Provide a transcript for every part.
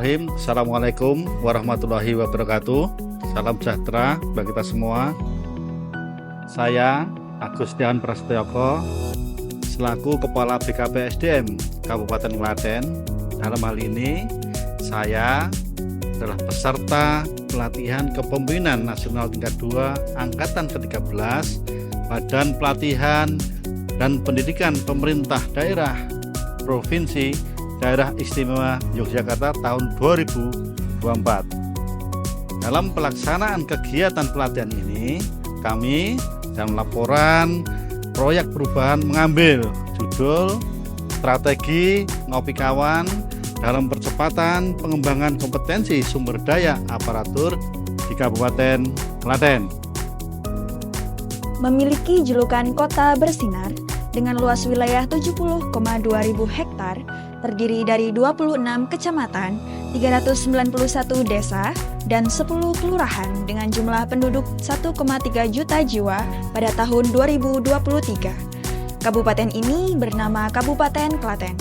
Bismillahirrahmanirrahim. Assalamualaikum warahmatullahi wabarakatuh. Salam sejahtera bagi kita semua. Saya Agustian Prasetyoko selaku Kepala BKP SDM Kabupaten Klaten. Dalam hal ini saya adalah peserta pelatihan kepemimpinan nasional tingkat 2 angkatan ke-13 Badan Pelatihan dan Pendidikan Pemerintah Daerah Provinsi Daerah Istimewa Yogyakarta tahun 2024. Dalam pelaksanaan kegiatan pelatihan ini, kami dalam laporan proyek perubahan mengambil judul Strategi Ngopi Kawan dalam Percepatan Pengembangan Kompetensi Sumber Daya Aparatur di Kabupaten Klaten. Memiliki julukan Kota Bersinar dengan luas wilayah 70,2 ribu hektar, terdiri dari 26 kecamatan, 391 desa, dan 10 kelurahan dengan jumlah penduduk 1,3 juta jiwa pada tahun 2023. Kabupaten ini bernama Kabupaten Klaten.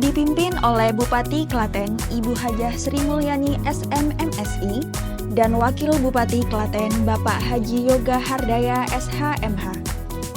Dipimpin oleh Bupati Klaten, Ibu Hajah Sri Mulyani SMMSI, dan Wakil Bupati Klaten, Bapak Haji Yoga Hardaya SHMH.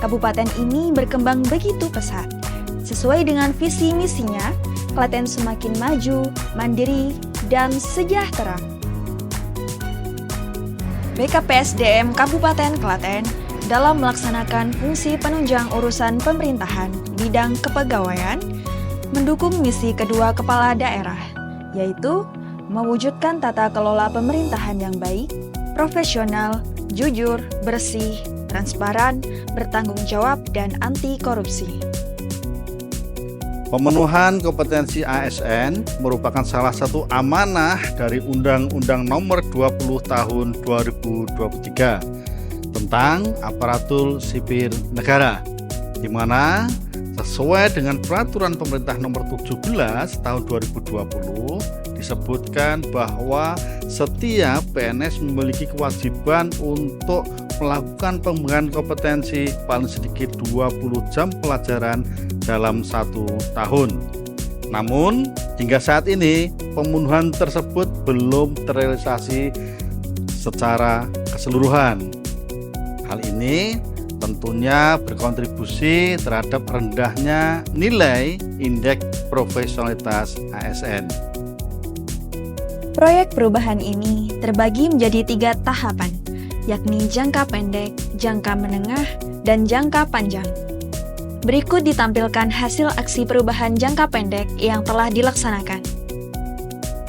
Kabupaten ini berkembang begitu pesat. Sesuai dengan visi misinya, Klaten semakin maju, mandiri, dan sejahtera. BKPSDM Kabupaten Klaten dalam melaksanakan fungsi penunjang urusan pemerintahan bidang kepegawaian mendukung misi kedua kepala daerah, yaitu mewujudkan tata kelola pemerintahan yang baik, profesional, jujur, bersih, transparan, bertanggung jawab, dan anti korupsi. Pemenuhan kompetensi ASN merupakan salah satu amanah dari Undang-Undang Nomor 20 Tahun 2023 tentang Aparatur Sipil Negara, di mana sesuai dengan Peraturan Pemerintah Nomor 17 Tahun 2020 disebutkan bahwa setiap PNS memiliki kewajiban untuk melakukan pengembangan kompetensi paling sedikit 20 jam pelajaran dalam 1 tahun. Namun, hingga saat ini pemenuhan tersebut belum terrealisasi secara keseluruhan. Hal ini tentunya berkontribusi terhadap rendahnya nilai indeks profesionalitas ASN. Proyek perubahan ini terbagi menjadi 3 tahapan, yakni jangka pendek, jangka menengah, dan jangka panjang. Berikut ditampilkan hasil aksi perubahan jangka pendek yang telah dilaksanakan.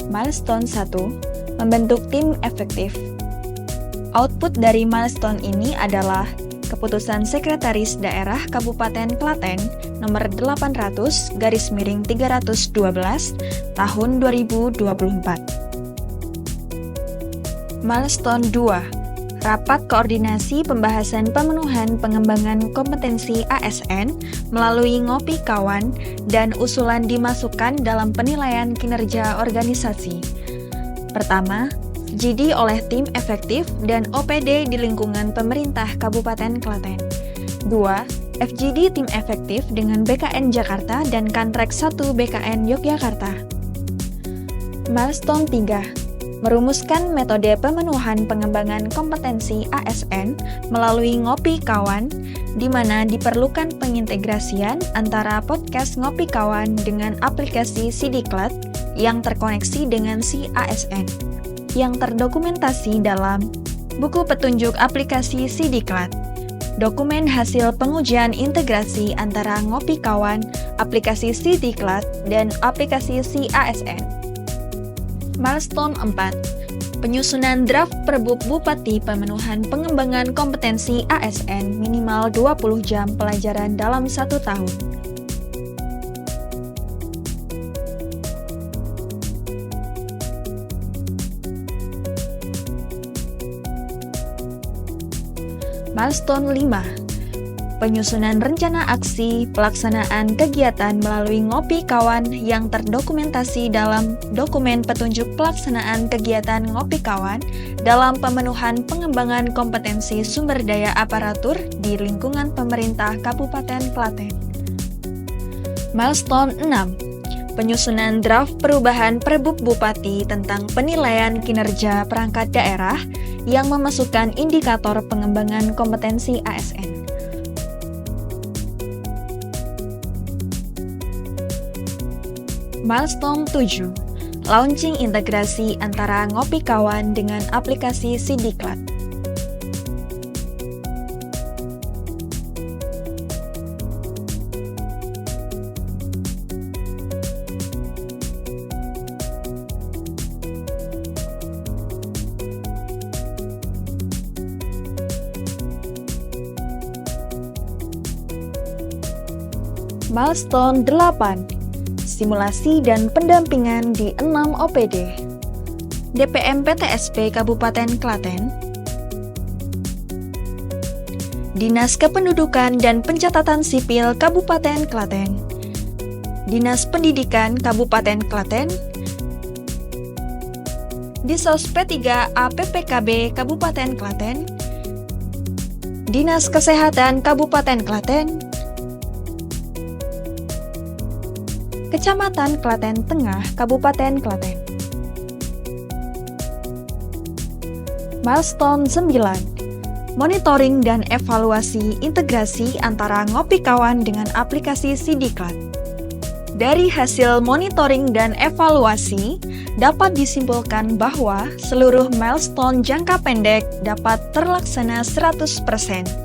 Milestone 1, membentuk tim efektif. Output dari milestone ini adalah Keputusan Sekretaris Daerah Kabupaten Klaten nomor 800/312 tahun 2024. Milestone 2, Rapat Koordinasi Pembahasan Pemenuhan Pengembangan Kompetensi ASN melalui Ngopi Kawan dan usulan dimasukkan dalam penilaian kinerja organisasi. Pertama, GD oleh tim efektif dan OPD di lingkungan pemerintah Kabupaten Klaten. 2, FGD tim efektif dengan BKN Jakarta dan Kantrek 1 BKN Yogyakarta. Milestone 3, merumuskan metode pemenuhan pengembangan kompetensi ASN melalui Ngopi Kawan, di mana diperlukan pengintegrasian antara podcast Ngopi Kawan dengan aplikasi Sidiklat yang terkoneksi dengan si ASN, yang terdokumentasi dalam Buku Petunjuk Aplikasi Sidiklat, dokumen hasil pengujian integrasi antara Ngopi Kawan, aplikasi Sidiklat, dan aplikasi si ASN. Milestone 4, penyusunan draft Perbub Bupati pemenuhan pengembangan kompetensi ASN minimal 20 jam pelajaran dalam 1 tahun. Milestone 5, penyusunan rencana aksi pelaksanaan kegiatan melalui Ngopi Kawan yang terdokumentasi dalam dokumen petunjuk pelaksanaan kegiatan Ngopi Kawan dalam pemenuhan pengembangan kompetensi sumber daya aparatur di lingkungan pemerintah Kabupaten Klaten. Milestone 6. Penyusunan draft perubahan Perbuk Bupati tentang penilaian kinerja perangkat daerah yang memasukkan indikator pengembangan kompetensi ASN. Milestone 7. Launching integrasi antara Ngopi Kawan dengan aplikasi Sidiklat. Milestone 8. Simulasi dan pendampingan di 6 OPD. DPM PTSP Kabupaten Klaten, Dinas Kependudukan dan Pencatatan Sipil Kabupaten Klaten, Dinas Pendidikan Kabupaten Klaten, Disos P3A PPKB Kabupaten Klaten, Dinas Kesehatan Kabupaten Klaten, Kecamatan Klaten Tengah, Kabupaten Klaten. Milestone 9. Monitoring dan evaluasi integrasi antara Ngopi Kawan dengan aplikasi Sidiklat. Dari hasil monitoring dan evaluasi, dapat disimpulkan bahwa seluruh milestone jangka pendek dapat terlaksana 100%.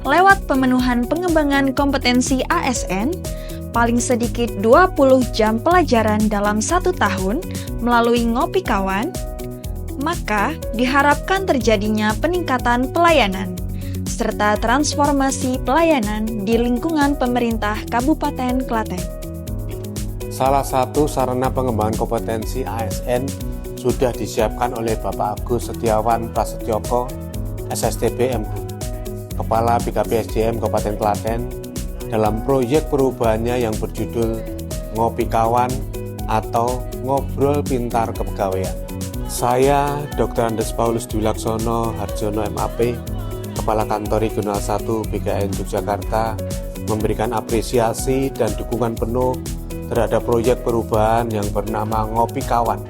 Lewat pemenuhan pengembangan kompetensi ASN, paling sedikit 20 jam pelajaran dalam 1 tahun melalui Ngopi Kawan, maka diharapkan terjadinya peningkatan pelayanan, serta transformasi pelayanan di lingkungan pemerintah Kabupaten Klaten. Salah satu sarana pengembangan kompetensi ASN sudah disiapkan oleh Bapak Agus Setiawan Prasetyoko, SSTB MHU, Kepala BKP/SDM Kabupaten Klaten, dalam proyek perubahannya yang berjudul Ngopi Kawan atau Ngobrol Pintar Kepegawaian. Saya Dr. Andes Paulus Dwi Laksono Harjono MAP, Kepala Kantor Regional 1 BKN Yogyakarta, memberikan apresiasi dan dukungan penuh terhadap proyek perubahan yang bernama Ngopi Kawan,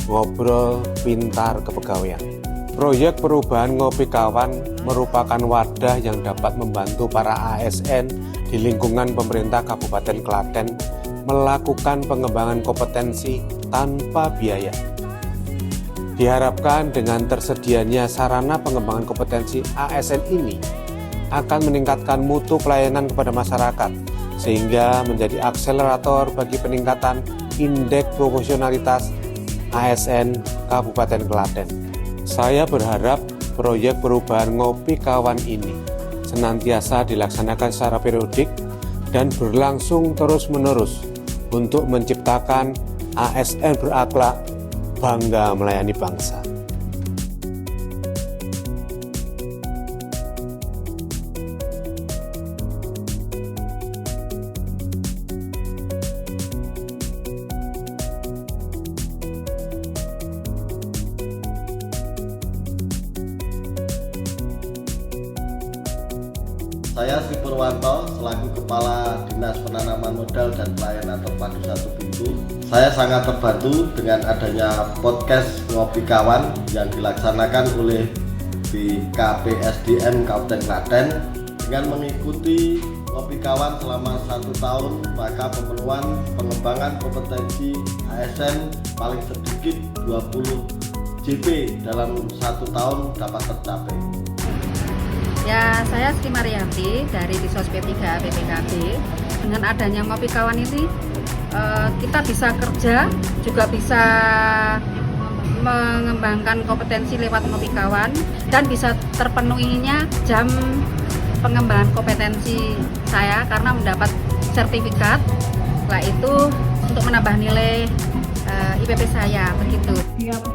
Ngobrol Pintar Kepegawaian. Proyek perubahan Ngopi Kawan merupakan wadah yang dapat membantu para ASN di lingkungan pemerintah Kabupaten Klaten melakukan pengembangan kompetensi tanpa biaya. Diharapkan dengan tersedianya sarana pengembangan kompetensi ASN ini akan meningkatkan mutu pelayanan kepada masyarakat, sehingga menjadi akselerator bagi peningkatan indeks profesionalitas ASN Kabupaten Klaten. Saya berharap proyek perubahan Ngopi Kawan ini senantiasa dilaksanakan secara periodik dan berlangsung terus-menerus untuk menciptakan ASN berakhlak, bangga melayani bangsa. Saya Sri Purwanto selaku Kepala Dinas Penanaman Modal dan Pelayanan Terpadu Satu Pintu. Saya sangat terbantu dengan adanya podcast Ngopi Kawan yang dilaksanakan oleh BKP/SDM Kabupaten Klaten. Dengan mengikuti Ngopi Kawan selama 1 tahun, maka pemenuhan pengembangan kompetensi ASN paling sedikit 20 JP dalam 1 tahun dapat tercapai. Ya, saya Sri Marianti dari Disos P3A PPKB. Dengan adanya Ngopi Kawan ini, kita bisa kerja, juga bisa mengembangkan kompetensi lewat Ngopi Kawan, dan bisa terpenuhinya jam pengembangan kompetensi saya karena mendapat sertifikat, setelah itu untuk menambah nilai IPP saya, begitu.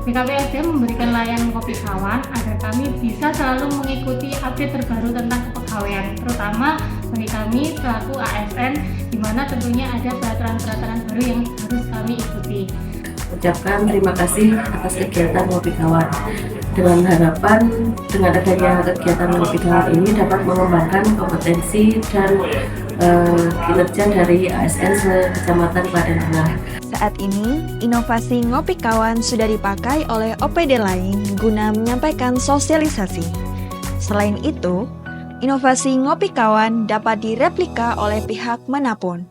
BKP/SDM memberikan layanan Ngopi Kawan agar kami bisa selalu mengikuti update terbaru tentang kepegawaian, terutama bagi kami selaku ASN, di mana tentunya ada peraturan-peraturan baru yang harus kami ikuti. ucapkan terima kasih atas kegiatan Ngopi Kawan. Dengan harapan dengan adanya kegiatan Ngopi Kawan ini dapat mengembangkan kompetensi dan kinerja dari ASN se-Kecamatan Klaten Tengah. Saat ini, inovasi Ngopi Kawan sudah dipakai oleh OPD lain guna menyampaikan sosialisasi. Selain itu, inovasi Ngopi Kawan dapat direplika oleh pihak manapun.